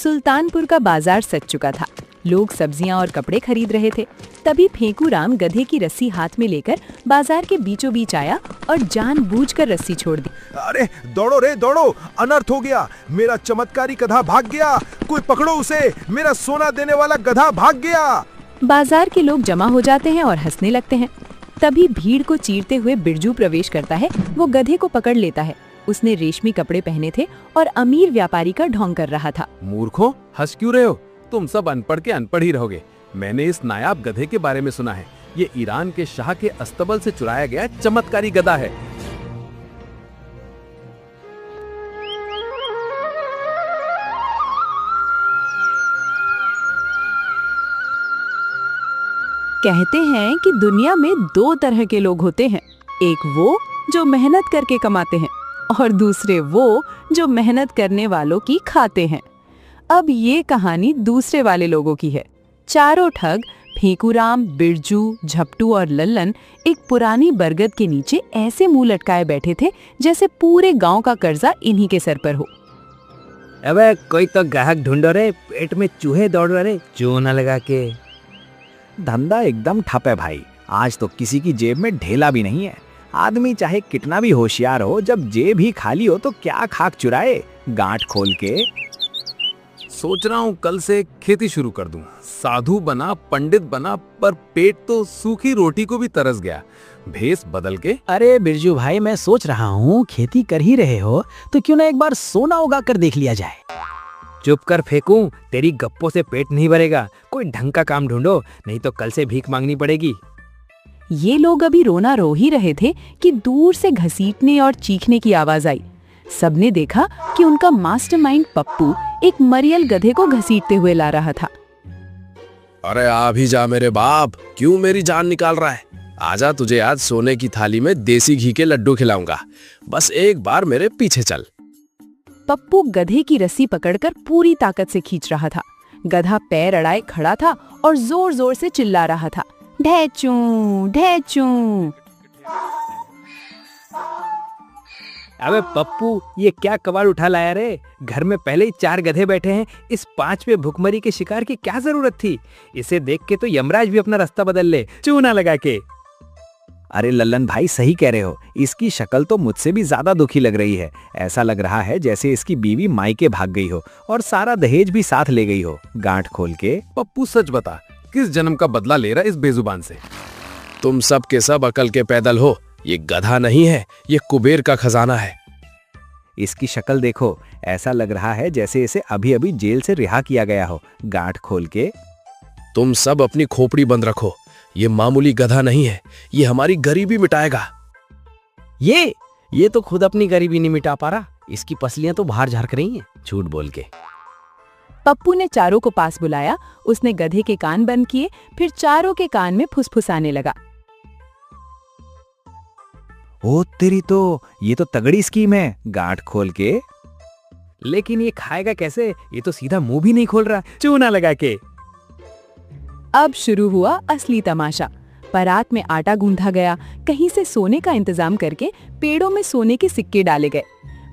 सुल्तानपुर का बाजार सज चुका था। लोग सब्जियां और कपड़े खरीद रहे थे। तभी फेंकूराम गधे की रस्सी हाथ में लेकर बाजार के बीचों बीच आया और जानबूझकर रस्सी छोड़ दी। अरे दौड़ो रे दौड़ो, अनर्थ हो गया, मेरा चमत्कारी गधा भाग गया, कोई पकड़ो उसे, मेरा सोना देने वाला गधा भाग गया। बाजार के लोग जमा हो जाते हैं और हंसने लगते हैं। तभी भीड़ को चीरते हुए बिरजू प्रवेश करता है। वो गधे को पकड़ लेता है। उसने रेशमी कपड़े पहने थे और अमीर व्यापारी का ढोंग कर रहा था। मूर्खों, हंस क्यों रहे हो? तुम सब अनपढ़ के अनपढ़ ही रहोगे। मैंने इस नायाब गधे के बारे में सुना है। ये ईरान के शाह के अस्तबल से चुराया गया चमत्कारी गधा है। कहते हैं कि दुनिया में दो तरह के लोग होते हैं, एक वो जो मेहनत करके कमाते हैं और दूसरे वो जो मेहनत करने वालों की खाते हैं। अब ये कहानी दूसरे वाले लोगों की है। चारों ठग फेंकूराम, बिरजू, झपटू और लल्लन एक पुरानी बरगद के नीचे ऐसे मुंह लटकाए बैठे थे जैसे पूरे गांव का कर्जा इन्हीं के सर पर हो। अबे कोई तो ग्राहक ढूंढो रे, पेट में चूहे दौड़ रहे, चूना लगा के। धंधा एकदम ठप है भाई। आज तो किसी की जेब में ढेला भी नहीं है। आदमी चाहे कितना भी होशियार हो, जब जेब ही खाली हो तो क्या खाक चुराए गांठ खोल के। सोच रहा हूँ कल से खेती शुरू कर दूं। साधु बना, पंडित बना, पर पेट तो सूखी रोटी को भी तरस गया। भेस बदल के। अरे बिरजू भाई, मैं सोच रहा हूँ खेती कर ही रहे हो तो क्यों ना एक बार सोना उगा कर देख लिया जाए। चुप कर फेंकूं, तेरी गप्पों से पेट नहीं भरेगा। कोई ढंग का काम ढूंढो, नहीं तो कल से भीख मांगनी पड़ेगी। ये लोग अभी रोना रो ही रहे थे कि दूर से घसीटने और चीखने की आवाज आई। सबने देखा कि उनका मास्टरमाइंड पप्पू एक मरियल गधे को घसीटते हुए ला रहा था। अरे आ भी जा मेरे बाप, क्यों मेरी जान निकाल रहा है? आजा, तुझे आज सोने की थाली में देसी घी के लड्डू खिलाऊंगा। बस एक बार मेरे पीछे चल। पप्पू गधे की रस्सी पकड़कर पूरी ताकत से खींच रहा था। गधा पैर अड़ाए खड़ा था और जोर जोर से चिल्ला रहा था, ढेचू ढेचू। अबे पप्पू, ये क्या कबाड़ उठा लाया रे? घर में पहले ही 4 गधे बैठे हैं, इस 5वें भुखमरी के शिकार की क्या जरूरत थी? इसे देख के तो यमराज भी अपना रास्ता बदल ले, चूना लगा के। अरे लल्लन भाई, सही कह रहे हो। इसकी शक्ल तो मुझसे भी ज्यादा दुखी लग रही है। ऐसा लग रहा है जैसे इसकी बीवी मायके भाग गई हो और सारा दहेज भी साथ ले गई हो गांठ खोल के। पप्पू सच बता, किस जन्म का बदला ले रहा इस बेजुबान से? तुम सब के सब अकल के पैदल हो। ये गधा नहीं है, ये कुबेर का खजाना है। इसकी शक्ल देखो, ऐसा लग रहा है जैसे इसे अभी अभी जेल से रिहा किया गया हो गांठ खोल के। तुम सब अपनी खोपड़ी बंद रखो। ये मामूली गधा नहीं है, ये हमारी गरीबी मिटाएगा। ये तो खुद अपनी गरीबी नहीं मिटा पा रहा। इसकी पसलियां तो बाहर झारक रही हैं, झूठ बोल के। पप्पू ने चारों को पास बुलाया। उसने गधे के कान बंद किए, फिर चारों के कान में फुसफुसाने लगा। ओ तेरी तो, ये तो तगड़ी स्कीम है गांठ खोल के। लेकिन ये खाएगा कैसे? ये तो सीधा मुंह भी नहीं खोल रहा, चूना लगा के। अब शुरू हुआ असली तमाशा। परात में आटा गूंथा गया। कहीं से सोने का इंतजाम करके पेड़ों में सोने के सिक्के डाले गए।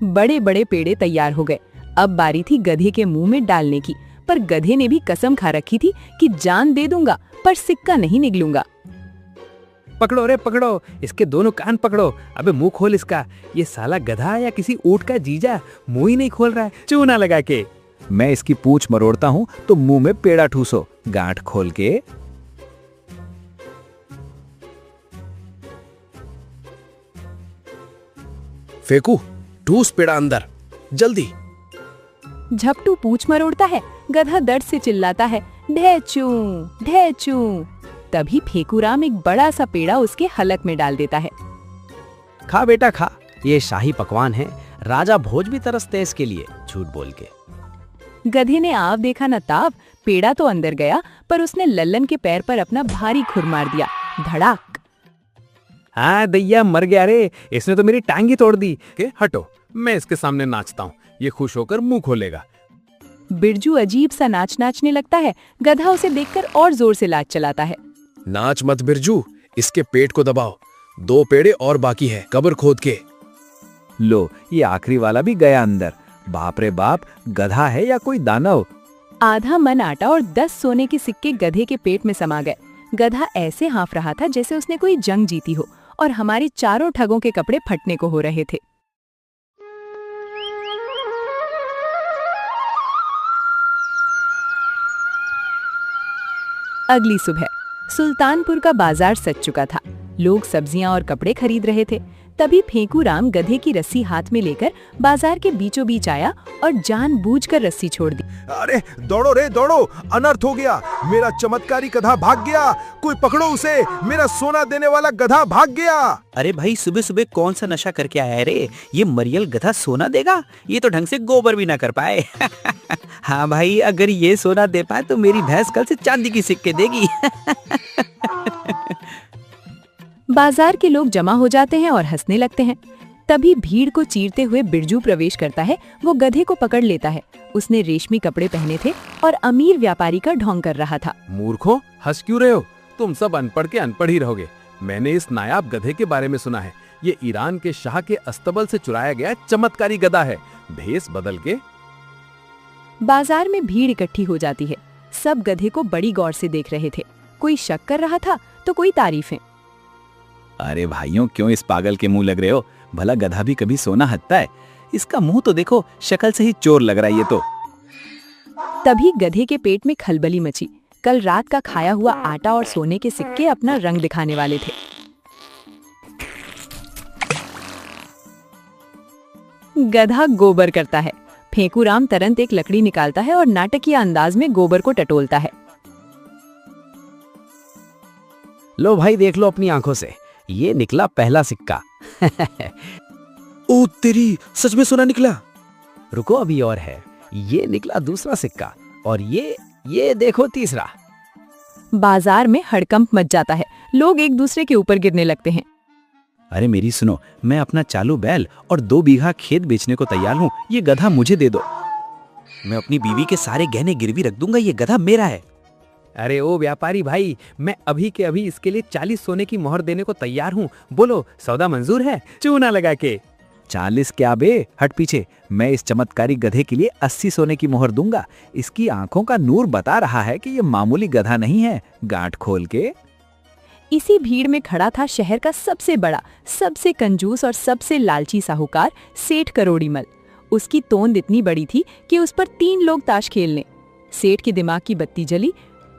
बड़े बड़े पेड़े तैयार हो गए। अब बारी थी गधे के मुंह में डालने की, पर गधे ने भी कसम खा रखी थी कि जान दे दूंगा पर सिक्का नहीं निगलूंगा। पकड़ो रे पकड़ो, इसके दोनों कान पकड़ो। अबे मुंह खोल इसका। ये साला गधा या किसी ऊंट का जीजा मुंह ही नहीं खोल रहा है, चूना लगा के। मैं इसकी पूंछ मरोड़ता हूँ तो मुंह में पेड़ा ठूसो गांठ खोल के। फेंकू, ठूस पेड़ा अंदर, जल्दी। झपटू पूंछ मरोड़ता है। गधा दर्द से चिल्लाता है, ढेचू ढेचू। तभी फेंकूराम एक बड़ा सा पेड़ा उसके हलक में डाल देता है। खा बेटा खा, ये शाही पकवान है। राजा भोज भी तरसते इसके लिए, झूठ बोल के। गधे ने आव देखा न ताव। पेड़ा तो अंदर गया, पर उसने लल्लन के पैर पर अपना भारी खुर मार दिया। धड़ाक। हाँ दैया, मर गया रे, इसने तो मेरी टांग ही तोड़ दी। के हटो, मैं इसके सामने नाचता हूँ, ये खुश होकर मुंह खोलेगा। बिरजू अजीब सा नाच नाचने लगता है। गधा उसे देखकर और जोर से लात चलाता है। नाच मत बिरजू, इसके पेट को दबाओ। 2 पेड़े और बाकी है, कब्र खोद के। लो, ये आखिरी वाला भी गया अंदर। बाप रे बाप, गधा है या कोई दानव? आधा मन आटा और 10 सोने के सिक्के गधे के पेट में समा गए। गधा ऐसे हाँफ रहा था जैसे उसने कोई जंग जीती हो और हमारे चारों ठगों के कपड़े फटने को हो रहे थे। अगली सुबह सुल्तानपुर का बाजार सज चुका था। लोग सब्जियां और कपड़े खरीद रहे थे। तभी फेंकू राम गधे की रस्सी हाथ में लेकर बाजार के बीचों बीच आया और जानबूझकर रस्सी छोड़ दी। अरे दौड़ो रे दौड़ो, अनर्थ हो गया, मेरा चमत्कारी गधा भाग गया, कोई पकड़ो उसे, मेरा सोना देने वाला गधा भाग गया। अरे भाई सुबह सुबह कौन सा नशा करके आया है रे? ये मरियल गधा सोना देगा? ये तो ढंग से गोबर भी ना कर पाए। हाँ भाई, अगर ये सोना दे पाए तो मेरी भैंस कल से चांदी की सिक्के देगी। बाजार के लोग जमा हो जाते हैं और हंसने लगते हैं। तभी भीड़ को चीरते हुए बिरजू प्रवेश करता है। वो गधे को पकड़ लेता है। उसने रेशमी कपड़े पहने थे और अमीर व्यापारी का ढोंग कर रहा था। मूर्खों, हंस क्यों रहे हो? तुम सब अनपढ़ के अनपढ़ ही रहोगे। मैंने इस नायाब गधे के बारे में सुना है। ये ईरान के शाह के अस्तबल से चुराया गया चमत्कारी गधा है। भेस बदल के। बाजार में भीड़ इकट्ठी हो जाती है। सब गधे को बड़ी गौर से देख रहे थे। कोई शक कर रहा था तो कोई तारीफें। अरे भाइयों, क्यों इस पागल के मुंह लग रहे हो? भला गधा भी कभी सोना हत्ता है? इसका मुंह तो देखो, शक्ल से ही चोर लग रहा है ये तो। तभी गधे के पेट में खलबली मची। कल रात का खाया हुआ आटा और सोने के सिक्के अपना रंग दिखाने वाले थे। गधा गोबर करता है। फेंकू राम तुरंत एक लकड़ी निकालता है और नाटकीय अंदाज में गोबर को टटोलता है। लो भाई, देख लो अपनी आंखों से, ये निकला पहला सिक्का। ओ तेरी, सच में सोना निकला? रुको, अभी और है। ये निकला दूसरा सिक्का और ये देखो तीसरा। बाजार में हड़कंप मच जाता है। लोग एक दूसरे के ऊपर गिरने लगते हैं। अरे मेरी सुनो, मैं अपना चालू बैल और 2 बीघा खेत बेचने को तैयार हूँ। ये गधा मुझे दे दो। मैं अपनी बीवी के सारे गहने गिरवी रख दूंगा। ये गधा मेरा है। अरे ओ व्यापारी भाई, मैं अभी के अभी इसके लिए 40 सोने की मोहर देने को तैयार हूँ। बोलो, सौदा मंजूर है? चूना लगा के। 40 क्या बे, हट पीछे। मैं इस चमत्कारी गधे के लिए 80 सोने की मोहर दूंगा। इसकी आंखों का नूर बता रहा है कि ये मामूली गधा नहीं है। गांठ खोल के। इसी भीड़ में खड़ा था शहर का सबसे बड़ा, सबसे कंजूस और सबसे लालची साहूकार सेठ करोड़ीमल। उसकी तोंद इतनी बड़ी थी कि उस पर 3 लोग ताश खेल लें। सेठ के दिमाग की बत्ती जली।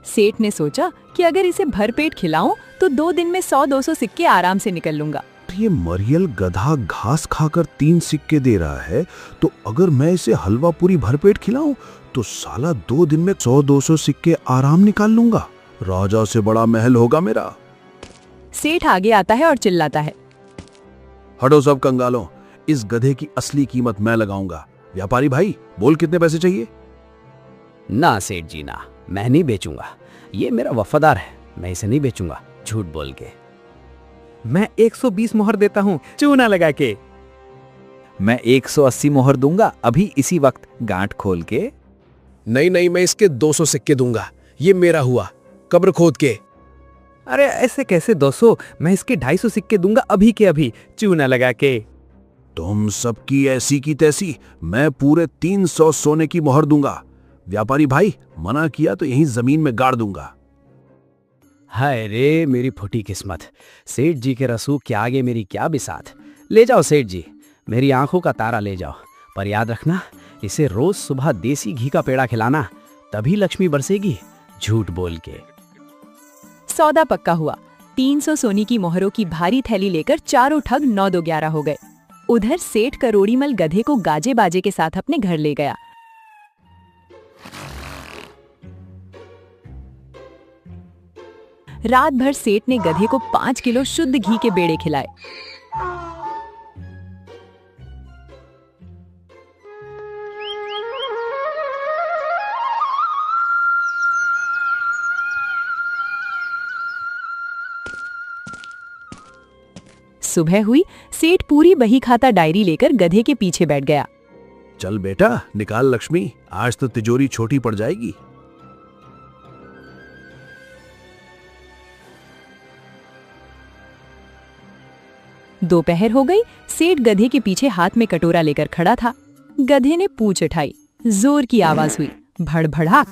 सेठ ने सोचा कि अगर इसे भरपेट खिलाऊं तो 2 दिन में 100-200 सिक्के आराम से निकल लूंगा। ये मरियल गधा घास खाकर 3 सिक्के दे रहा है, तो अगर मैं इसे हलवा पूरी भरपेट खिलाऊं तो साला 2 दिन में 100-200 सिक्के आराम निकाल लूंगा। राजा से बड़ा महल होगा मेरा। सेठ आगे आता है और चिल्लाता है, हटो सब कंगालों, इस गधे की असली कीमत मैं लगाऊंगा। व्यापारी भाई, बोल कितने पैसे चाहिए? ना सेठ जी ना, मैं नहीं बेचूंगा। ये मेरा वफादार है, मैं इसे नहीं बेचूंगा झूठ बोल के। मैं 120 मोहर देता हूँ, चूना लगा के। मैं 180 मोहर दूंगा, अभी इसी वक्त। गांठ खोल के। नहीं नहीं, मैं इसके 200 सिक्के दूंगा। ये मेरा हुआ, कब्र खोद के। अरे ऐसे कैसे 200? मैं इसके 250 सिक्के दूंगा अभी के अभी, चूना लगा के। तुम सबकी ऐसी की तैसी, मैं पूरे 300 सोने की मोहर दूंगा। व्यापारी भाई, मना किया तो यहीं जमीन में गाड़ दूंगा। हाय रे मेरी फुटी किस्मत। सेठ जी के रसूख के आगे मेरी क्या बिसात। ले जाओ सेठ जी, मेरी आंखों का तारा ले जाओ, पर याद रखना इसे रोज सुबह देसी घी का पेड़ा खिलाना, तभी लक्ष्मी बरसेगी झूठ बोल के। सौदा पक्का हुआ। 300 सोने की मोहरों की भारी थैली लेकर चारों ठग 9-2-11 हो गए। उधर सेठ करोड़ीमल गधे को गाजे बाजे के साथ अपने घर ले गया। रात भर सेठ ने गधे को 5 किलो शुद्ध घी के बेड़े खिलाए। सुबह हुई। सेठ पूरी बही खाता डायरी लेकर गधे के पीछे बैठ गया। चल बेटा, निकाल लक्ष्मी, आज तो तिजोरी छोटी पड़ जाएगी। दोपहर हो गई। सेठ गधे के पीछे हाथ में कटोरा लेकर खड़ा था। गधे ने पूंछ उठाई। जोर की आवाज हुई। भड़भड़ाक,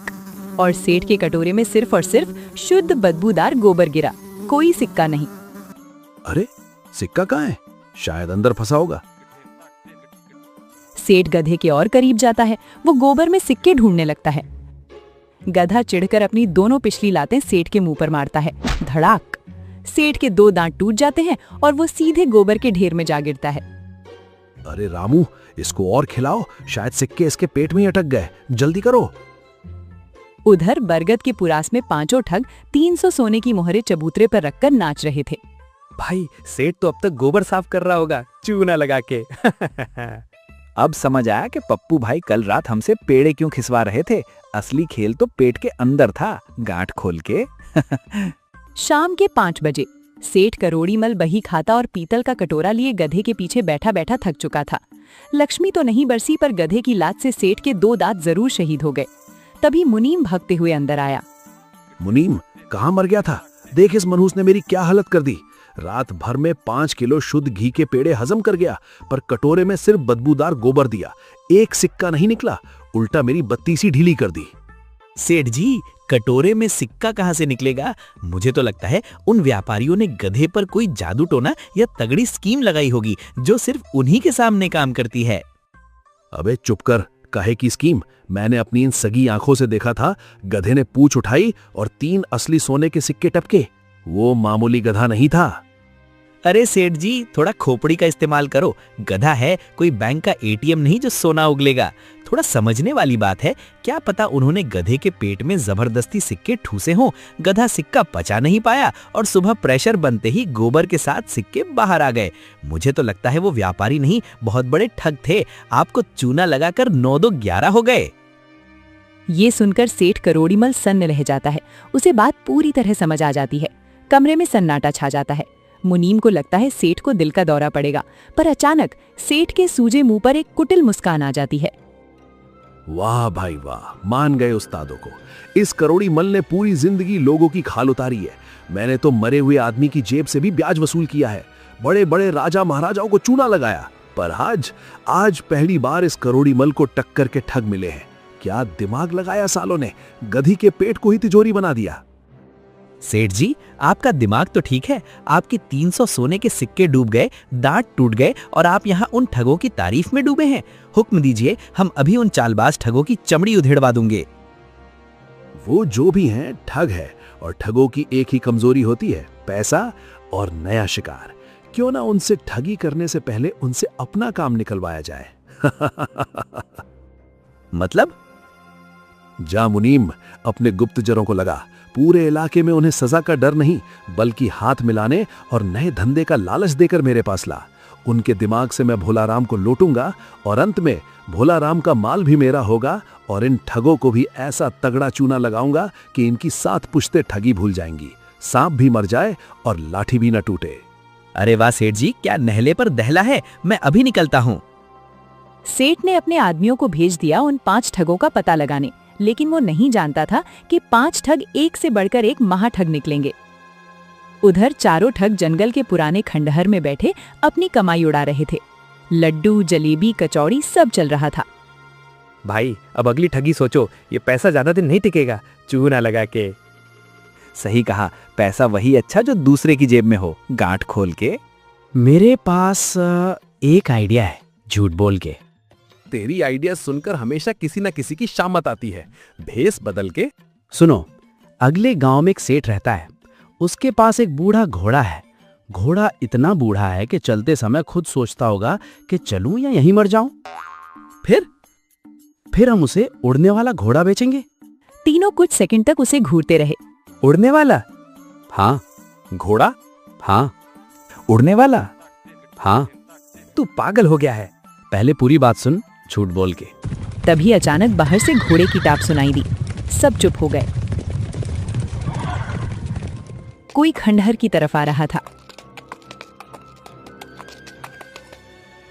और सेठ के कटोरे में सिर्फ और सिर्फ शुद्ध बदबूदार गोबर गिरा, कोई सिक्का नहीं। अरे सिक्का कहाँ है? शायद अंदर फंसा होगा। सेठ गधे के और करीब जाता है, वो गोबर में सिक्के ढूंढने लगता है। गधा चिढ़कर अपनी दोनों पिछली लातें सेठ के मुंह पर मारता है। धड़ाक, सेठ के 2 दांत टूट जाते हैं और वो सीधे गोबर के ढेर में जा गिरता है। अरे रामू, इसको और खिलाओ, शायद सिक्के इसके पेट में ही अटक गए, जल्दी करो। उधर बरगद के पुरास में 5 ठग 300 सोने की मोहरें चबूतरे पर रखकर नाच रहे थे। भाई सेठ तो अब तक गोबर साफ कर रहा होगा चूना लगा के। अब समझ आया कि पप्पू भाई कल रात हमसे पेड़े क्यों खिसवा रहे थे। असली खेल तो पेट के अंदर था, गांठ खोल के। शाम के 5 बजे सेठ करोड़ीमल बही खाता और पीतल का कटोरा लिए गधे के पीछे बैठा बैठा थक चुका था। लक्ष्मी तो नहीं बरसी, पर गधे की लात से सेठ के 2 दांत जरूर शहीद हो गए। तभी मुनीम भागते हुए अंदर आया। मुनीम, कहाँ मर गया था? देख, इस मनहूस ने मेरी क्या हालत कर दी। रात भर में 5 किलो शुद्ध घी के पेड़े हजम कर गया, पर कटोरे में सिर्फ बदबूदार गोबर दिया। एक सिक्का नहीं निकला, उल्टा मेरी बत्ती सी ढीली कर दी। सेठ जी, कटोरे में सिक्का कहां से निकलेगा? मुझे तो लगता है उन व्यापारियों ने गधे पर कोई जादू टोना या तगड़ी स्कीम लगाई होगी, जो सिर्फ उन्हीं के सामने काम करती है। अबे चुप कर, काहे की स्कीम? मैंने अपनी इन सगी आंखों से देखा था। गधे ने पूंछ उठाई और 3 असली सोने के सिक्के टपके। वो मामूली गधा नहीं था। अरे सेठ जी, थोड़ा खोपड़ी का इस्तेमाल करो। गधा है, कोई बैंक का एटीएम नहीं जो सोना उगलेगा। थोड़ा समझने वाली बात है। क्या पता उन्होंने गधे के पेट में जबरदस्ती सिक्के ठूसे हों, गधा सिक्का पचा नहीं पाया और सुबह प्रेशर बनते ही गोबर के साथ सिक्के बाहर आ गए। मुझे तो लगता है वो व्यापारी नहीं, बहुत बड़े ठग थे। आपको चूना लगाकर 9-2-11 हो गए। ये सुनकर सेठ करोड़ीमल सन्न रह जाता है। उसे बात पूरी तरह समझ आ जाती है। कमरे में सन्नाटा छा जाता है। मुनीम को लगता है सेठ को दिल का दौरा पड़ेगा, पर अचानक सेठ के सूजे मुंह पर एक कुटिल मुस्कान आ जाती है। वाह भाई वाह, मान गए उस्तादों को। इस करोड़ीमल ने पूरी जिंदगी लोगों की खाल उतारी है। मैंने तो मरे हुए आदमी की जेब से भी ब्याज वसूल किया है, बड़े बड़े राजा महाराजाओं को चूना लगाया, पर आज पहली बार इस करोड़ीमल को टक्कर के ठग मिले हैं। क्या दिमाग लगाया सालों ने, गधी के पेट को ही तिजोरी बना दिया। सेठ जी, आपका दिमाग तो ठीक है। आपके 300 सोने के सिक्के डूब गए, दांत टूट गए और आप यहाँ उन ठगों की तारीफ में डूबे हैं। हुक्म दीजिए, हम अभी उन चालबाज ठगों की चमड़ी उधेड़वा दूंगे। वो जो भी हैं, ठग है, और ठगों की एक ही कमजोरी होती है, पैसा और नया शिकार। क्यों ना उनसे ठगी करने से पहले उनसे अपना काम निकलवाया जाए। मतलब? जा मुनीम, अपने गुप्तचरों को लगा। पूरे इलाके में उन्हें सजा का डर नहीं, बल्कि हाथ मिलाने और नए धंधे का लालच देकर मेरे पास ला। उनके दिमाग से मैं भोलाराम को लूटूंगा और अंत में भोलाराम का माल भी मेरा होगा, और इन ठगों को भी ऐसा तगड़ा चूना लगाऊंगा कि इनकी 7 पुश्तें ठगी भूल जाएंगी, सांप भी मर जाए और लाठी भी न टूटे। अरे वाह सेठ जी, क्या नहले पर दहला है। मैं अभी निकलता हूँ। सेठ ने अपने आदमियों को भेज दिया उन 5 ठगों का पता लगाने, लेकिन वो नहीं जानता था कि 5 ठग एक से बढ़कर एक महाठग निकलेंगे। उधर चारों ठग जंगल के पुराने खंडहर में बैठे अपनी कमाई उड़ा रहे थे। लड्डू, जलेबी, कचौड़ी सब चल रहा था। भाई अब अगली ठगी सोचो, ये पैसा ज्यादा दिन नहीं टिकेगा, चूना लगा के। सही कहा, पैसा वही अच्छा जो दूसरे की जेब में हो, गांठ खोल के। मेरे पास एक आइडिया है, झूठ बोल के। तेरी आइडिया सुनकर हमेशा किसी न किसी की शामत आती है। भेस बदल के। सुनो, अगले गांव में एक सेठ रहता है। उसके पास एक बूढ़ा घोड़ा है। घोड़ा इतना बूढ़ा है कि चलते समय खुद सोचता होगा कि चलूं या यहीं मर जाऊं। फिर हम उसे उड़ने वाला घोड़ा बेचेंगे। तीनों कुछ सेकंड तक उसे घूरते रहे। उड़ने वाला? हाँ। घोड़ा? हाँ। उड़ने वाला? हाँ। तू पागल हो गया है। पहले पूरी बात सुन, झूठ बोल के। तभी अचानक बाहर से घोड़े की टाप सुनाई दी। सब चुप हो गए। कोई खंडहर की तरफ आ रहा था।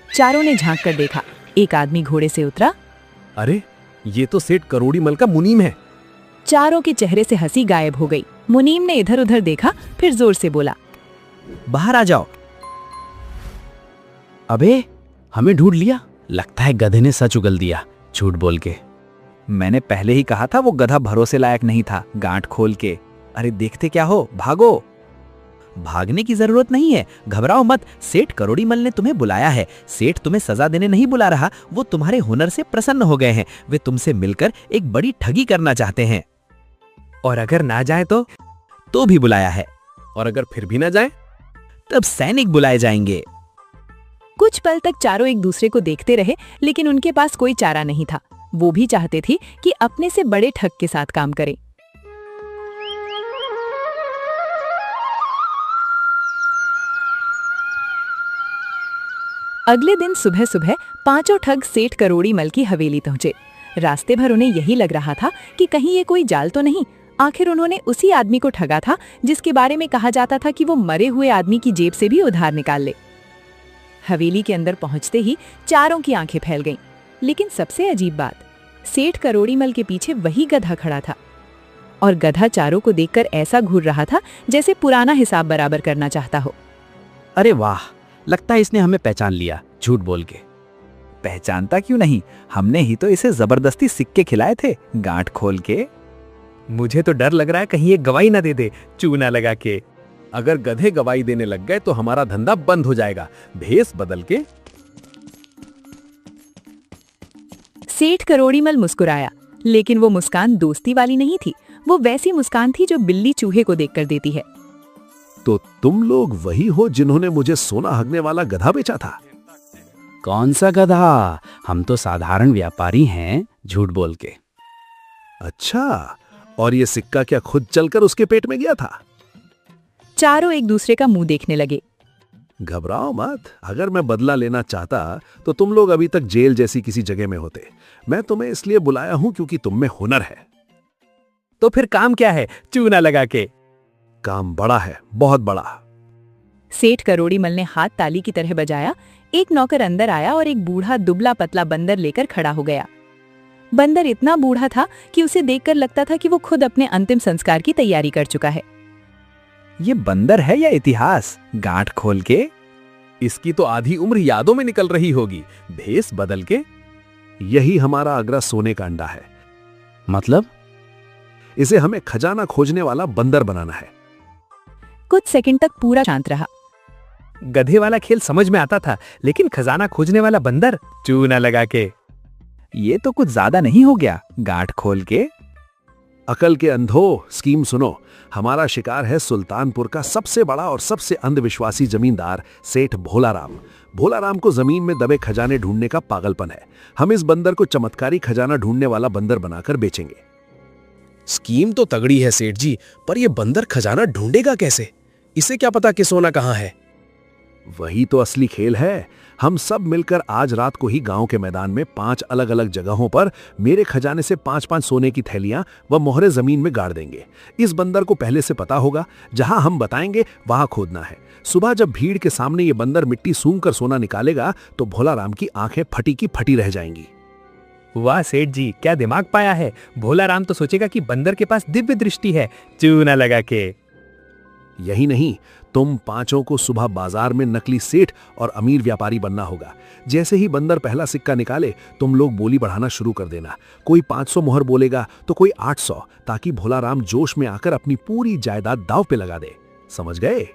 चारों ने झांक कर देखा। एक आदमी घोड़े से उतरा। अरे ये तो सेठ करोड़ीमल का मुनीम है। चारों के चेहरे से हंसी गायब हो गई। मुनीम ने इधर उधर देखा, फिर जोर से बोला, बाहर आ जाओ। अबे, हमें ढूंढ लिया। लगता है गधे ने सच उगल दिया, झूठ बोल के। मैंने पहले ही कहा था वो गधा भरोसे लायक नहीं था। गांठ खोल के। अरे देखते क्या हो, भागो। भागने की जरूरत नहीं है, घबराओ मत। सेठ करोड़ीमल ने तुम्हें बुलाया है। सेठ तुम्हें सजा देने नहीं बुला रहा, वो तुम्हारे हुनर से प्रसन्न हो गए हैं। वे तुमसे मिलकर एक बड़ी ठगी करना चाहते हैं। और अगर ना जाए तो भी बुलाया है। और अगर फिर भी ना जाए? तब सैनिक बुलाए जाएंगे। कुछ पल तक चारों एक दूसरे को देखते रहे, लेकिन उनके पास कोई चारा नहीं था। वो भी चाहते थे कि अपने से बड़े ठग के साथ काम करें। अगले दिन सुबह सुबह पांचों ठग सेठ करोड़ीमल की हवेली पहुंचे। रास्ते भर उन्हें यही लग रहा था कि कहीं ये कोई जाल तो नहीं। आखिर उन्होंने उसी आदमी को ठगा था जिसके बारे में कहा जाता था कि वो मरे हुए आदमी की जेब से भी उधार निकाल ले। हवेली के अंदर पहुंचते ही चारों की आंखें फैल गईं। लेकिन सबसे अजीब बात, सेठ करोड़ीमल के पीछे वही गधा खड़ा था। और गधा चारों को देखकर ऐसा घूर रहा था जैसे पुराना हिसाब बराबर करना चाहता हो। अरे वाह, लगता है इसने हमें पहचान लिया झूठ बोल के। पहचानता क्यों नहीं, हमने ही तो इसे जबरदस्ती सिक्के खिलाए थे गांठ खोल के। मुझे तो डर लग रहा है कहीं ये गवाही ना दे दे चूना लगा के। अगर गधे गवाही देने लग गए तो हमारा धंधा बंद हो जाएगा। भेस बदल के। सेठ करोड़ीमल मुस्कुराया, लेकिन वो मुस्कान दोस्ती वाली नहीं थी। वो वैसी मुस्कान थी जो बिल्ली चूहे को देखकर देती है। तो तुम लोग वही हो जिन्होंने मुझे सोना हगने वाला गधा बेचा था? कौन सा गधा? हम तो साधारण व्यापारी हैं, झूठ बोल के। अच्छा, और ये सिक्का क्या खुद चलकर उसके पेट में गया था? चारों एक दूसरे का मुंह देखने लगे। घबराओ मत, अगर मैं बदला लेना चाहता तो तुम लोग अभी तक जेल जैसी किसी जगह में होते। मैं तुम्हें इसलिए बुलाया हूं क्योंकि तुम में हुनर है। तो फिर काम क्या है चूना लगा के? काम बड़ा है, बहुत बड़ा। सेठ करोड़ीमल ने हाथ ताली की तरह बजाया। एक नौकर अंदर आया और एक बूढ़ा दुबला पतला बंदर लेकर खड़ा हो गया। बंदर इतना बूढ़ा था कि उसे देखकर लगता था कि वो खुद अपने अंतिम संस्कार की तैयारी कर चुका है। ये बंदर है या इतिहास? गांठ खोल के। इसकी तो आधी उम्र यादों में निकल रही होगी। भेस बदल के। यही हमारा अगला सोने का अंडा है। मतलब? इसे हमें खजाना खोजने वाला बंदर बनाना है। कुछ सेकंड तक पूरा शांत रहा। गधे वाला खेल समझ में आता था, लेकिन खजाना खोजने वाला बंदर चूना लगा के। ये तो कुछ ज्यादा नहीं हो गया गांठ खोल के? अकल के अंधो, स्कीम सुनो। हमारा शिकार है सुल्तानपुर का सबसे बड़ा और सबसे अंधविश्वासी जमींदार सेठ भोलाराम। भोलाराम को जमीन में दबे खजाने ढूंढने का पागलपन है। हम इस बंदर को चमत्कारी खजाना ढूंढने वाला बंदर बनाकर बेचेंगे। स्कीम तो तगड़ी है सेठ जी, पर यह बंदर खजाना ढूंढेगा कैसे? इसे क्या पता कि सोना कहां है? वही तो असली खेल है। हम सब मिलकर आज रात को ही गांव के मैदान में 5 अलग अलग जगहों पर मेरे खजाने से 5-5 सोने की थैलियां व मोहरे जमीन में गाड़ देंगे। इस बंदर को पहले से पता होगा, जहां हम बताएंगे वहां खोदना है। सुबह जब भीड़ के सामने ये बंदर मिट्टी सूंघ कर सोना निकालेगा तो भोलाराम की आंखें फटी की फटी रह जाएंगी। वाह सेठ जी, क्या दिमाग पाया है। भोलाराम तो सोचेगा कि बंदर के पास दिव्य दृष्टि है चूना लगा के। यही नहीं, तुम पांचों को सुबह बाजार में नकली सेठ और अमीर व्यापारी बनना होगा। जैसे ही बंदर पहला सिक्का निकाले, तुम लोग बोली बढ़ाना शुरू कर देना। कोई 500 मोहर बोलेगा तो कोई 800, ताकि भोलाराम जोश में आकर अपनी पूरी जायदाद दांव पे लगा दे। समझ गए?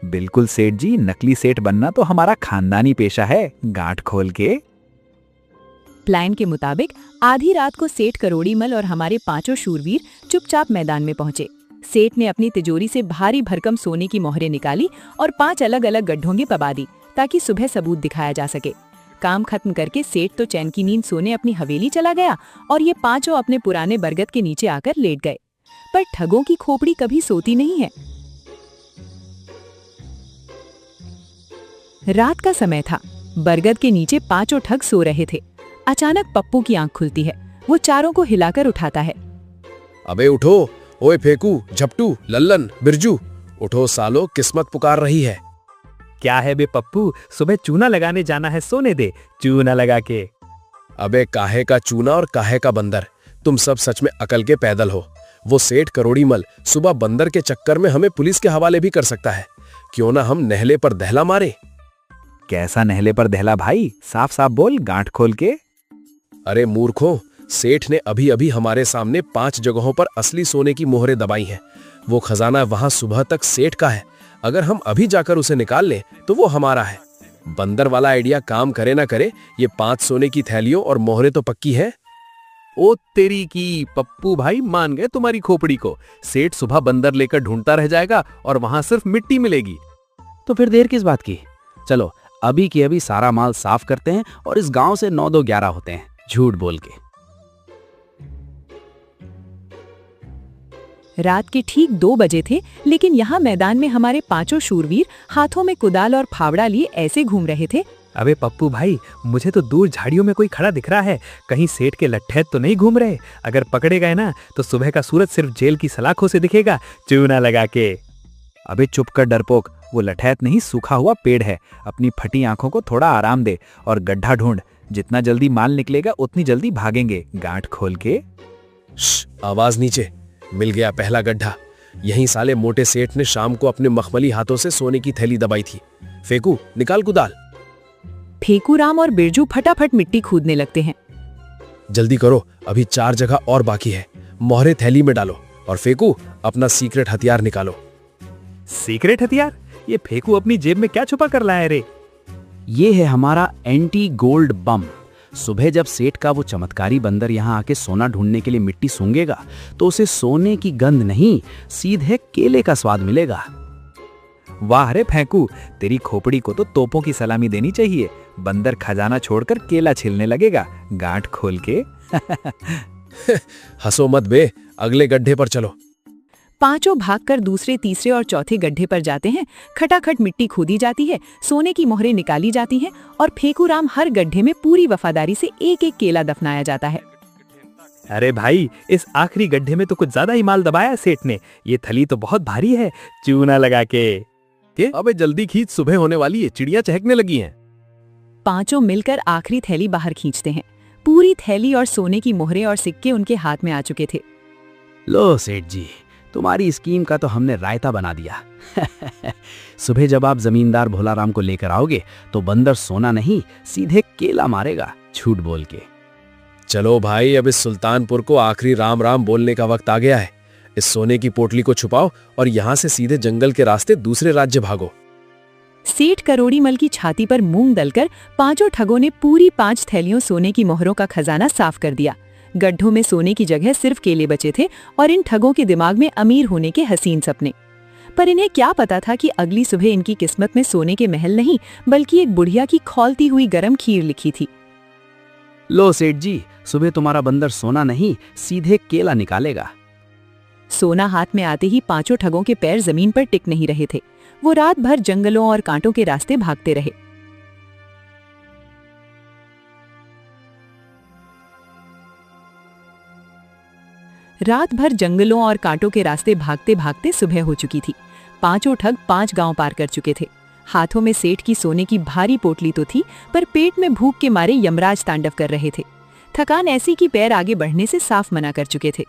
बिल्कुल सेठ जी, नकली सेठ बनना तो हमारा खानदानी पेशा है गांठ खोल के। प्लान के मुताबिक आधी रात को सेठ करोड़ीमल और हमारे पांचों शूरवीर चुपचाप मैदान में पहुंचे। सेठ ने अपनी तिजोरी से भारी भरकम सोने की मोहरें निकाली और 5 अलग अलग गड्ढों में पबा दी, ताकि सुबह सबूत दिखाया जा सके। काम खत्म करके सेठ तो चैन की नींद सोने अपनी हवेली चला गया और ये पांचों अपने पुराने बरगद के नीचे आकर लेट गए। पर ठगों की खोपड़ी कभी सोती नहीं है। रात का समय था। बरगद के नीचे पांचों ठग सो रहे थे। अचानक पप्पू की आंख खुलती है। वो चारों को हिलाकर उठाता है। अबे उठो, ओए फेकू, झपटू, लल्लन, बिरजू, उठो सालो, किस्मत पुकार रही है। क्या है बे पप्पू, सुबह चूना लगाने जाना है, सोने दे चूना लगा के। अबे काहे का चूना और काहे का बंदर, तुम सब सच में अकल के पैदल हो। वो सेठ करोड़ीमल सुबह बंदर के चक्कर में हमें पुलिस के हवाले भी कर सकता है। क्यों ना हम नहले पर दहला मारे। कैसा नहले पर दहला भाई, साफ साफ बोल गांठ खोल के। अरे मूर्खों, सेठ ने अभी अभी हमारे सामने 5 जगहों पर असली सोने की मोहरें दबाई हैं। वो खजाना वहां सुबह तक सेठ का है। अगर हम अभी जाकर उसे निकाल लें तो वो हमारा है। बंदर वाला आइडिया काम करे ना करे, ये 5 सोने की थैलियों और मोहरें तो पक्की हैं। ओ तेरी की, पप्पू भाई मान गए तुम्हारी खोपड़ी को। सेठ सुबह बंदर लेकर ढूंढता रह जाएगा और वहां सिर्फ मिट्टी मिलेगी। तो फिर देर किस बात की? चलो अभी के अभी सारा माल साफ करते हैं और इस गांव से 9 2 11 होते हैं, झूठ बोल के। रात के ठीक 2 बजे थे, लेकिन यहाँ मैदान में हमारे 5 शूरवीर हाथों में कुदाल और फावड़ा लिए ऐसे घूम रहे थे। अबे पप्पू भाई, मुझे तो दूर झाड़ियों में कोई खड़ा दिख रहा है। कहीं सेठ के लट्ठे तो नहीं घूम रहे? अगर पकड़े गए ना तो सुबह का सूरज सिर्फ जेल की सलाखों से दिखेगा, चूना लगा के। अबे चुप कर डरपोक, वो लठैत नहीं सूखा हुआ पेड़ है। अपनी फटी आंखों को थोड़ा आराम दे और गड्ढा ढूंढ। जितना जल्दी माल निकलेगा उतनी जल्दी भागेंगे, गांठ खोल के। आवाज नीचे। मिल गया पहला गड्ढा। यहीं साले मोटे सेठ ने शाम को अपने मखमली हाथों से सोने की थैली दबाई थी। फेकू, निकाल कुदाल। फेकूराम और बिरजू फटाफट मिट्टी खोदने लगते हैं। जल्दी करो, अभी 4 जगह और बाकी है। मोहरे थैली में डालो और फेकू, अपना सीक्रेट हथियार निकालो। सीक्रेट हथियार? ये फेकू अपनी जेब में क्या छुपा कर लाया रे? ये है हमारा एंटी गोल्ड बम। सुबह जब सेठ का वो चमत्कारी बंदर यहाँ आके सोना ढूंढने के लिए मिट्टी सूंघेगा तो उसे सोने की गंध नहीं, सीधे केले का स्वाद मिलेगा। वाह रे फेंकू, तेरी खोपड़ी को तो तोपों की सलामी देनी चाहिए। बंदर खजाना छोड़कर केला छिलने लगेगा, गांठ खोल के। हंसो मत बे, अगले गड्ढे पर चलो। 5 भागकर दूसरे, तीसरे और चौथे गड्ढे पर जाते हैं। खटाखट मिट्टी खोदी जाती है, सोने की मोहरें निकाली जाती हैं और फेकूराम हर गड्ढे में पूरी वफादारी से एक एक दफनाया जाता है। अरे भाई, इस आखिरी गड्ढे में तो कुछ ज्यादा ही माल दबाया सेठ ने। ये थैली तो बहुत भारी है, चूना लगा के। अबे जल्दी खींच, सुबह होने वाली है, चिड़ियां चहकने लगी हैं। 5 मिलकर आखिरी थैली बाहर खींचते हैं। पूरी थैली और सोने की मोहरें और सिक्के उनके हाथ में आ चुके थे। लो सेठ जी, तुम्हारी स्कीम का तो हमने रायता बना दिया। सुबह जब आप जमींदार भोलाराम को लेकर आओगे तो बंदर सोना नहीं, सीधे केला मारेगा, झूठ बोल के। चलो भाई, अब इस सुल्तानपुर को आखिरी राम राम बोलने का वक्त आ गया है। इस सोने की पोटली को छुपाओ और यहाँ से सीधे जंगल के रास्ते दूसरे राज्य भागो। सेठ करोड़ीमल की छाती पर मूंग दलकर 5 ठगों ने पूरी 5 थैलियों सोने की मोहरों का खजाना साफ कर दिया। गड्ढों में सोने की जगह सिर्फ केले बचे थे और इन ठगों के दिमाग में अमीर होने के हसीन सपने। पर इन्हें क्या पता था कि अगली सुबह इनकी किस्मत में सोने के महल नहीं, बल्कि एक बुढ़िया की खौलती हुई गरम खीर लिखी थी। लो सेठ जी, सुबह तुम्हारा बंदर सोना नहीं, सीधे केला निकालेगा। सोना हाथ में आते ही 5 ठगों के पैर जमीन पर टिक नहीं रहे थे। वो रात भर जंगलों और कांटों के रास्ते भागते रहे। रात भर जंगलों और कांटों के रास्ते भागते भागते सुबह हो चुकी थी। 5 ठग 5 गांव पार कर चुके थे। हाथों में सेठ की सोने की भारी पोटली तो थी, पर पेट में भूख के मारे यमराज तांडव कर रहे थे। थकान ऐसी कि पैर आगे बढ़ने से साफ मना कर चुके थे।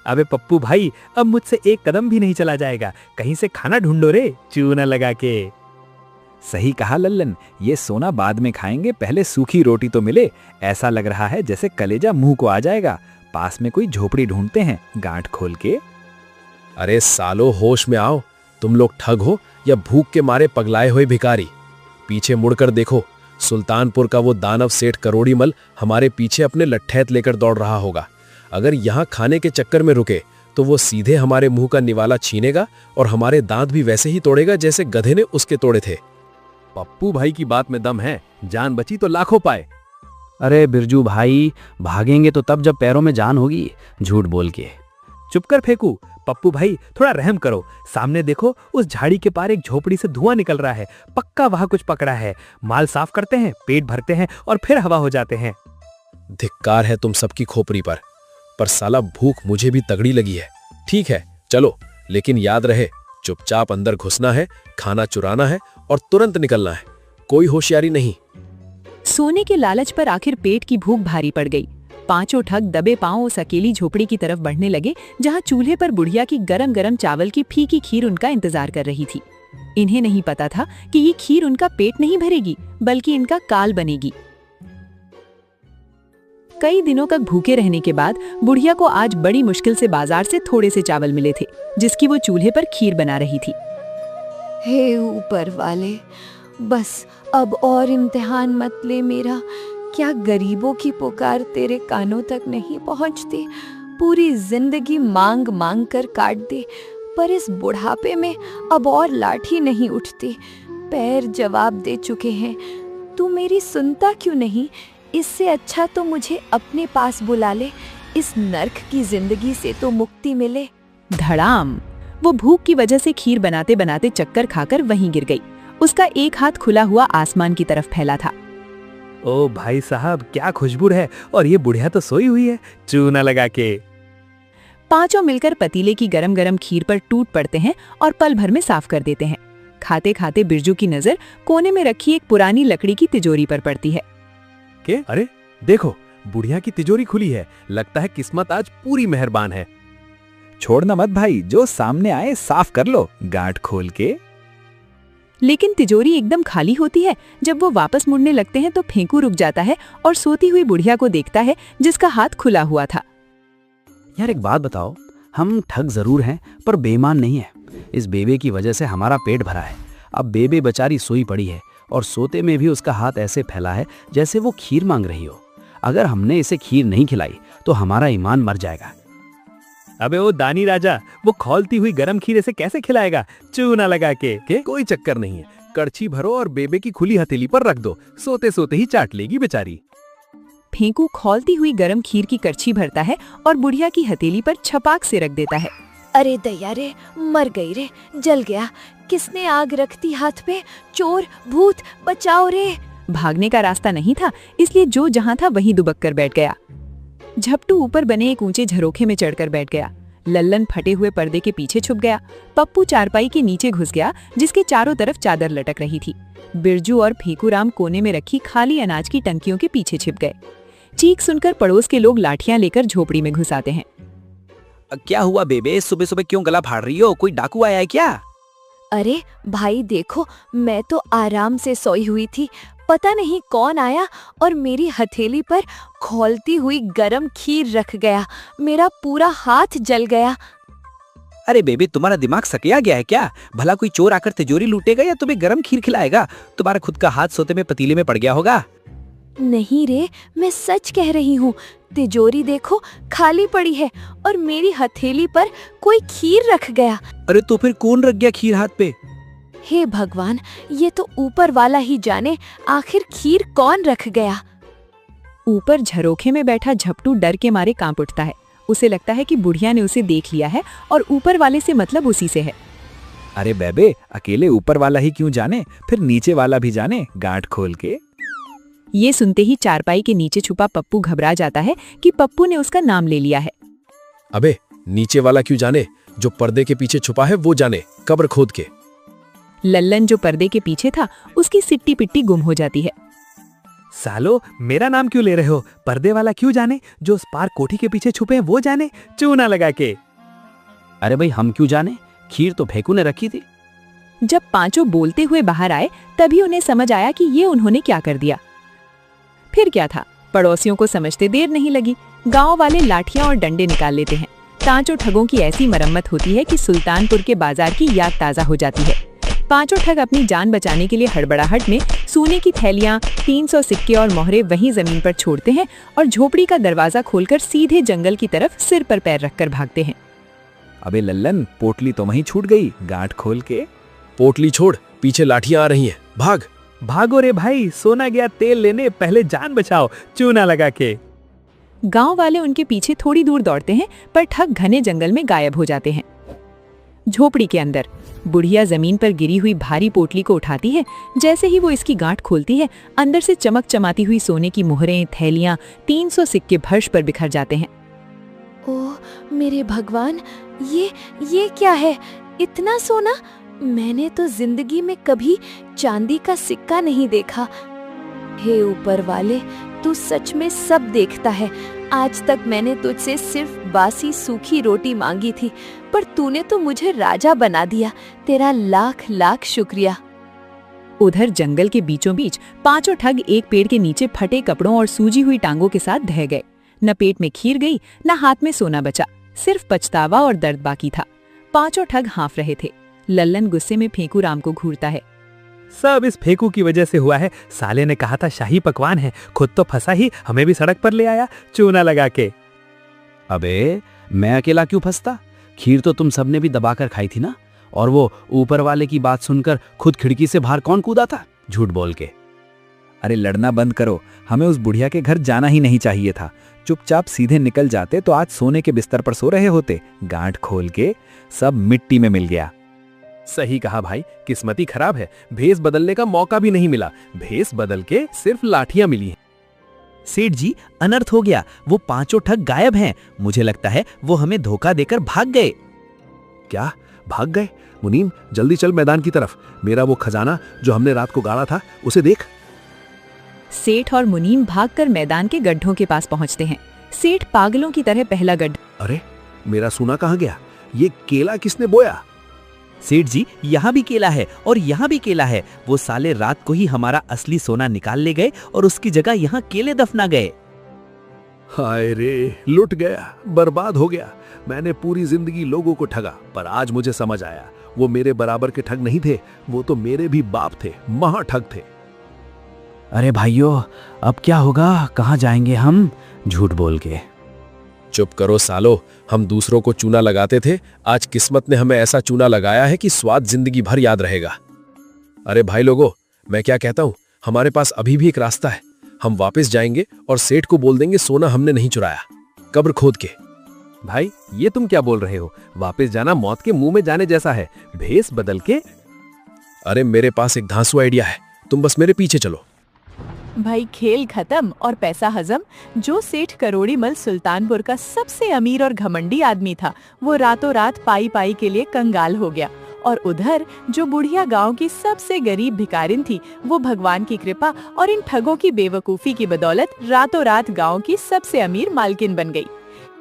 अबे पप्पू भाई, अब मुझसे एक कदम भी नहीं चला जाएगा। कहीं से खाना ढूंढो रे, चूना लगा के। सही कहा लल्लन, ये सोना बाद में खाएंगे, पहले सूखी रोटी तो मिले। ऐसा लग रहा है जैसे कलेजा मुंह को आ जाएगा। पास में कोई झोपड़ी ढूंढते हैं, गांठ खोल के। अरे सालो, होश में आओ। तुम लोग ठग हो या भूख के मारे पगलाए हुए भिखारी? पीछे मुड़कर देखो, सुल्तानपुर का वो दानव सेठ करोड़ीमल हमारे पीछे अपने लट्ठैत लेकर दौड़ रहा होगा। अगर यहाँ खाने के चक्कर में रुके तो वो सीधे हमारे मुंह का निवाला छीनेगा और हमारे दांत भी वैसे ही तोड़ेगा जैसे गधे ने उसके तोड़े थे। पप्पू भाई की बात में दम है, जान बची तो लाखों पाए। अरे बिरजू भाई, भागेंगे तो तब जब पैरों में जान होगी, झूठ बोल के। चुप कर फेकू। पप्पू भाई, थोड़ा रहम करो। सामने देखो, उस झाड़ी के पार एक झोपड़ी से धुआं निकल रहा है। पक्का वहां कुछ पकड़ा है। माल साफ करते हैं, पेट भरते हैं और फिर हवा हो जाते हैं। धिक्कार है तुम सबकी खोपड़ी पर साला भूख मुझे भी तगड़ी लगी है। ठीक है, चलो, लेकिन याद रहे, चुपचाप अंदर घुसना है, खाना चुराना है और तुरंत निकलना है। कोई होशियारी नहीं। सोने के लालच पर आखिर पेट की भूख भारी पड़ गई। 5 ठग दबे पांव उस अकेली झोपड़ी की तरफ बढ़ने लगे, जहां चूल्हे पर बुढ़िया की गरम गरम चावल की फीकी खीर उनका इंतजार कर रही थी। इन्हें नहीं पता था कि ये खीर उनका पेट नहीं भरेगी, बल्कि इनका काल बनेगी। कई दिनों तक भूखे रहने के बाद बुढ़िया को आज बड़ी मुश्किल से बाजार से थोड़े से चावल मिले थे, जिसकी वो चूल्हे पर खीर बना रही थी। हे ऊपर वाले, बस अब और इम्तिहान मत ले मेरा। क्या गरीबों की पुकार तेरे कानों तक नहीं पहुंचती? पूरी जिंदगी मांग मांग कर काट दी, पर इस बुढ़ापे में अब और लाठी नहीं उठती। पैर जवाब दे चुके हैं, तू मेरी सुनता क्यों नहीं? इससे अच्छा तो मुझे अपने पास बुला ले, इस नर्क की जिंदगी से तो मुक्ति मिले। धड़ाम! वो भूख की वजह से खीर बनाते बनाते चक्कर खाकर वहीं गिर गई। उसका एक हाथ खुला हुआ आसमान की तरफ फैला था। ओ भाई साहब, क्या खुशबू है, और ये बुढ़िया तो सोई हुई है चूना लगा के। पांचों मिलकर पतीले की गरम गरम खीर पर टूट पड़ते हैं और पल भर में साफ कर देते हैं। खाते खाते बिरजू की नजर कोने में रखी एक पुरानी लकड़ी की तिजोरी पर पड़ती है। के अरे देखो, बुढ़िया की तिजोरी खुली है। लगता है किस्मत आज पूरी मेहरबान है। छोड़ना मत भाई, जो सामने आए साफ कर लो गांठ खोल के। लेकिन तिजोरी एकदम खाली होती है। जब वो वापस मुड़ने लगते हैं तो फेंकू रुक जाता है और सोती हुई बुढ़िया को देखता है, जिसका हाथ खुला हुआ था। यार एक बात बताओ, हम ठग जरूर हैं पर बेईमान नहीं है। इस बेबे की वजह से हमारा पेट भरा है। अब बेबे बेचारी सोई पड़ी है और सोते में भी उसका हाथ ऐसे फैला है जैसे वो खीर मांग रही हो। अगर हमने इसे खीर नहीं खिलाई तो हमारा ईमान मर जाएगा। अबे ओ दानी राजा, वो खौलती हुई गरम खीर से कैसे खिलाएगा चूना लगा के? कोई चक्कर नहीं है, कड़छी भरो और बेबे की खुली हथेली पर रख दो, सोते सोते ही चाट लेगी बेचारी। फेंकू खौलती हुई गरम खीर की करछी भरता है और बुढ़िया की हथेली पर छपाक से रख देता है। अरे दया रे, मर गई रे, जल गया। किसने आग रखती हाथ पे? चोर, भूत, बचाओ रे। भागने का रास्ता नहीं था, इसलिए जो जहां था वहीं दुबक कर बैठ गया। झपटू ऊपर बने एक ऊंचे झरोखे में चढ़कर बैठ गया। लल्लन फटे हुए पर्दे के पीछे छुप गया। पप्पू चारपाई के नीचे घुस गया, जिसके चारों तरफ चादर लटक रही थी। बिरजू और फेंकूराम कोने में रखी खाली अनाज की टंकियों के पीछे छिप गए। चीख सुनकर पड़ोस के लोग लाठियां लेकर झोपड़ी में घुस आते हैं। क्या हुआ बेबे, सुबह सुबह क्यों गला फाड़ रही हो? कोई डाकू आया है क्या? अरे भाई देखो, मैं तो आराम से सोई हुई थी, पता नहीं कौन आया और मेरी हथेली पर खौलती हुई गरम खीर रख गया। मेरा पूरा हाथ जल गया। अरे बेबी, तुम्हारा दिमाग सकिया गया है क्या? भला कोई चोर आकर तिजोरी लूटेगा या तुम्हें गरम खीर खिलाएगा? तुम्हारा खुद का हाथ सोते में पतीले में पड़ गया होगा। नहीं रे, मैं सच कह रही हूँ। तिजोरी देखो खाली पड़ी है और मेरी हथेली पर कोई खीर रख गया। अरे तो फिर कौन रख गया खीर हाथ पे? हे भगवान, ये तो ऊपर वाला ही जाने आखिर खीर कौन रख गया। ऊपर झरोखे में बैठा झपटू डर के मारे कांप उठता है। उसे लगता है कि बुढ़िया ने उसे देख लिया है और ऊपर वाले से मतलब उसी से है। अरे बेबे, अकेले ऊपर वाला ही क्यों जाने, फिर नीचे वाला भी जाने गांठ खोल के। ये सुनते ही चारपाई के नीचे छुपा पप्पू घबरा जाता है कि पप्पू ने उसका नाम ले लिया है। अबे नीचे वाला क्यों जाने, जो पर्दे के पीछे छुपा है वो जाने, कब्र खोद के। लल्लन जो पर्दे के पीछे था, उसकी सिट्टी पिट्टी गुम हो जाती है। सालो, मेरा नाम क्यों ले रहे हो? पर्दे वाला क्यों जाने, जो उस पार कोठी के पीछे छुपे हैं वो जाने, चूना लगा के। अरे भाई, हम क्यों जाने? खीर तो फेंकू ने रखी थी। जब पांचों बोलते हुए बाहर आए, तभी उन्हें समझ आया कि ये उन्होंने क्या कर दिया। फिर क्या था, पड़ोसियों को समझते देर नहीं लगी। गांव वाले लाठियां और डंडे निकाल लेते हैं। पांचों ठगों की ऐसी मरम्मत होती है कि सुल्तानपुर के बाजार की याद ताजा हो जाती है। पांचों ठग अपनी जान बचाने के लिए हड़बड़ाहट में सोने की थैलियां, 300 सिक्के और मोहरे वहीं जमीन पर छोड़ते हैं और झोपड़ी का दरवाजा खोलकर सीधे जंगल की तरफ सिर पर पैर रखकर भागते हैं। अबे लल्लन, पोटली तो वहीं छूट गई गांठ खोल के। पोटली छोड़, पीछे लाठियां आ रही हैं, भाग। भागो रे भाई, सोना गया तेल लेने, पहले जान बचाओ चूना लगा के। गांव वाले उनके पीछे थोड़ी दूर दौड़ते हैं, पर ठग घने जंगल में गायब हो जाते हैं। झोपड़ी के अंदर बुढ़िया जमीन पर गिरी हुई भारी पोटली को उठाती है। जैसे ही वो इसकी गांठ खोलती है, अंदर से चमक चमाती हुई सोने की मोहरें, थैलियां, 300 सिक्के फर्श पर बिखर जाते हैं। ओह मेरे भगवान, ये क्या है? इतना सोना? मैंने तो जिंदगी में कभी चांदी का सिक्का नहीं देखा। हे ऊपर वाले, तू सच में सब देखता है। आज तक मैंने तुझसे सिर्फ बासी सूखी रोटी मांगी थी, पर तूने तो मुझे राजा बना दिया। तेरा लाख लाख शुक्रिया। उधर जंगल के बीचों बीच पांचों ठग एक पेड़ के नीचे फटे कपड़ों और सूजी हुई टांगों के साथ ढह गए। न पेट में खीर गई, न हाथ में सोना बचा, सिर्फ पछतावा और दर्द बाकी था। पांचों ठग हाँफ रहे थे। लल्लन गुस्से में फेंकू राम को घूरता है। सब इस फेंकू की वजह से हुआ है। साले ने कहा था शाही पकवान है, खुद तो फंसा ही, हमें भी सड़क पर ले आया चूना लगा के। अबे मैं अकेला क्यों फंसता? खीर तो तुम सबने भी दबाकर खाई थी ना। और वो ऊपर वाले की बात सुनकर खुद खिड़की से बाहर कौन कूदा था झूठ बोल के? अरे लड़ना बंद करो, हमें उस बुढ़िया के घर जाना ही नहीं चाहिए था। चुपचाप सीधे निकल जाते तो आज सोने के बिस्तर पर सो रहे होते। गांठ खोल के सब मिट्टी में मिल गया। सही कहा भाई, किस्मती खराब है, भेस बदलने का मौका भी नहीं मिला। भेस बदल के सिर्फ लाठियां मिली हैं। सेठ जी, अनर्थ हो गया। वो पांचों ठग गायब हैं। मुझे लगता है वो हमें धोखा देकर भाग गए। क्या भाग गए? मुनीम जल्दी चल मैदान की तरफ। मेरा वो खजाना जो हमने रात को गाड़ा था उसे देख। सेठ और मुनीम भागकर मैदान के गड्ढों के पास पहुंचते हैं। सेठ पागलों की तरह पहला गड्ढा। अरे मेरा सोना कहाँ गया? ये केला किसने बोया? सेठ जी, यहाँ भी केला है और यहाँ भी केला है। वो साले रात को ही हमारा असली सोना निकाल ले गए और उसकी जगह यहाँ केले दफना गए। हाय रे, लुट गया, बर्बाद हो गया। मैंने पूरी जिंदगी लोगों को ठगा, पर आज मुझे समझ आया वो मेरे बराबर के ठग नहीं थे, वो तो मेरे भी बाप थे, महा ठग थे। अरे भाइयों, अब क्या होगा? कहाँ जाएंगे हम झूठ बोल के? चुप करो सालो, हम दूसरों को चूना लगाते थे, आज किस्मत ने हमें ऐसा चूना लगाया है कि स्वाद जिंदगी भर याद रहेगा। अरे भाई लोगों, मैं क्या कहता हूँ, हमारे पास अभी भी एक रास्ता है। हम वापस जाएंगे और सेठ को बोल देंगे सोना हमने नहीं चुराया, कब्र खोद के। भाई ये तुम क्या बोल रहे हो? वापस जाना मौत के मुंह में जाने जैसा है, भेस बदल के। अरे मेरे पास एक धांसू आइडिया है, तुम बस मेरे पीछे चलो। भाई खेल खत्म और पैसा हजम। जो सेठ करोड़ीमल सुल्तानपुर का सबसे अमीर और घमंडी आदमी था, वो रातों रात पाई पाई के लिए कंगाल हो गया। और उधर जो बुढ़िया गांव की सबसे गरीब भिखारिन थी, वो भगवान की कृपा और इन ठगों की बेवकूफी की बदौलत रातों रात गांव की सबसे अमीर मालकिन बन गई।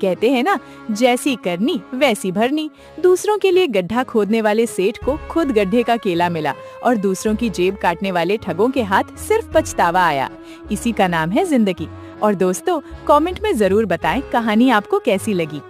कहते हैं ना, जैसी करनी वैसी भरनी। दूसरों के लिए गड्ढा खोदने वाले सेठ को खुद गड्ढे का केला मिला और दूसरों की जेब काटने वाले ठगों के हाथ सिर्फ पछतावा आया। इसी का नाम है जिंदगी। और दोस्तों, कमेंट में जरूर बताएं कहानी आपको कैसी लगी।